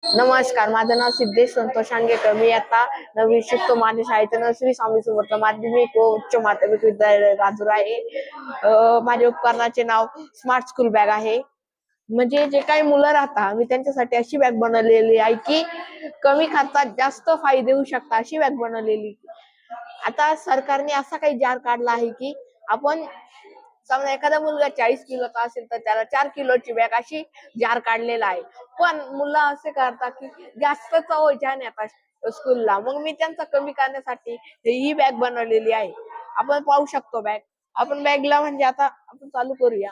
नमस्कार, माझं नाव सिद्धेश संतोष अंगेकर. मी आता नववी शिकतो. माझ्या शाळेचं नाव श्री स्वामी समर्थ माध्यमिक व उच्च माध्यमिक विद्यालय राजूर आहे. माझ्या उपकरणाचे नाव स्मार्ट स्कूल बॅग आहे. म्हणजे जे काही मुलं राहतात, मी त्यांच्यासाठी अशी बॅग बनवलेली आहे की कमी खर्चात जास्त फायदे होऊ शकतात अशी बॅग बनवलेली. आता सरकारने असा काही जार काढला आहे की आपण समजा एखादा मुलगा 40 किलोचा असेल तर त्याला 4 किलोची बॅग अशी जार काढलेला आहे. पण मुलं असे करतात की जास्त ओझ्यान येतात स्कूलला. मग मी त्यांचा कमी करण्यासाठी ही बॅग बनवलेली आहे. आपण पाहू शकतो बॅग. आपण बॅगला म्हणजे आता आपण चालू करूया.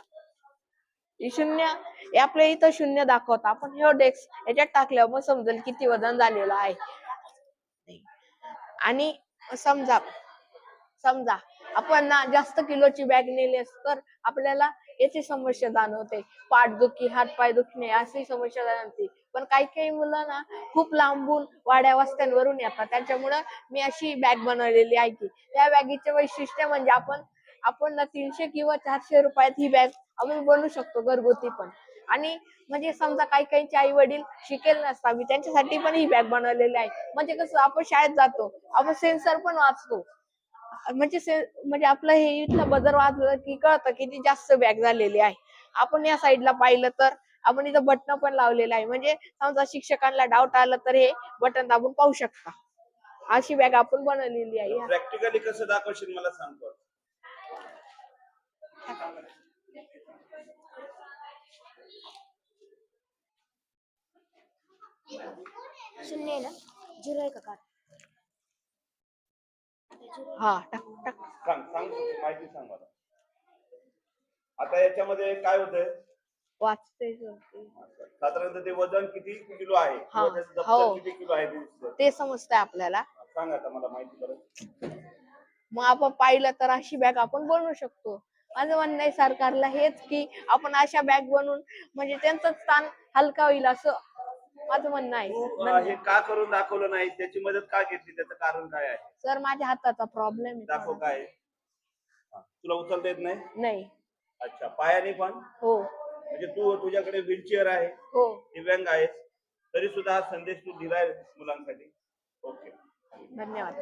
ही शून्य आपल्या इथं शून्य दाखवत. आपण हे डेस्क याच्यात टाकल्यावर मग समजेल किती वजन झालेलं आहे. आणि समजा समजा आपण ना जास्त किलोची बॅग नेली तर आपल्याला याची समस्या जाणवते. पाठदुखी, हातपाय दुखणे अशी समस्या जाणवते. पण काही काही मुलं ना खूप लांबून वाड्या वस्त्यांवरून येतात. त्याच्यामुळं मी अशी बॅग बनवलेली आहे की त्या बॅगीचे वैशिष्ट्य म्हणजे आपण ना 300 किंवा 400 रुपयात ही बॅग आपण बनवू शकतो घरगुती पण. आणि म्हणजे समजा काही काहींचे आई वडील शिकेल नसतात, मी त्यांच्यासाठी पण ही बॅग बनवलेली आहे. म्हणजे कसं आपण शाळेत जातो, आपण सेन्सर पण वाचतो. म्हणजे आपलं हे इथलं बजर वाजलं की कळतं किती जास्त बॅग झालेली आहे. आपण या साईडला पाहिलं तर आपण इथं बटन पण लावलेलं आहे. म्हणजे समजा शिक्षकांना डाऊट आलं तर हे बटन दाबून पाहू शकता. अशी बॅग आपण बनवलेली आहे. प्रॅक्टिकली कसं दाखवशील मला सांगतो. शून्य आहे ना, झिरो आहे का काय? हा टाक टाक. सांग माहिती सांग मला. आता याच्यामध्ये काय होतंय? वाचते साधारणतः ते वजन किती किलो आहे हा. किंवा त्याचं हो. दप्तर किती किलो आहे ते समजतंय आपल्याला. सांग आता मला माहिती परत. मग आपण पाहिलं तर अशी बॅग आपण बनवू शकतो. माझं म्हणणं आहे सरकारला हेच की आपण अशा बॅग बनवून म्हणजे त्यांचं स्थान हलका होईल असं माझं म्हणणं आहे. हे का करून दाखवलं नाही, त्याची मदत का घेतली, त्याचं कारण काय आहे? सर माझ्या हाताचा प्रॉब्लेम आहे. दाखव काय. तुला उचलता येत नाही? नाही. अच्छा, पायाने पण? हो. म्हणजे तुझ्याकडे व्हीलचेअर आहे, हो, दिव्यांग आहे, तरी सुद्धा हा संदेश तू दिलाय मुलांसाठी. ओके, धन्यवाद.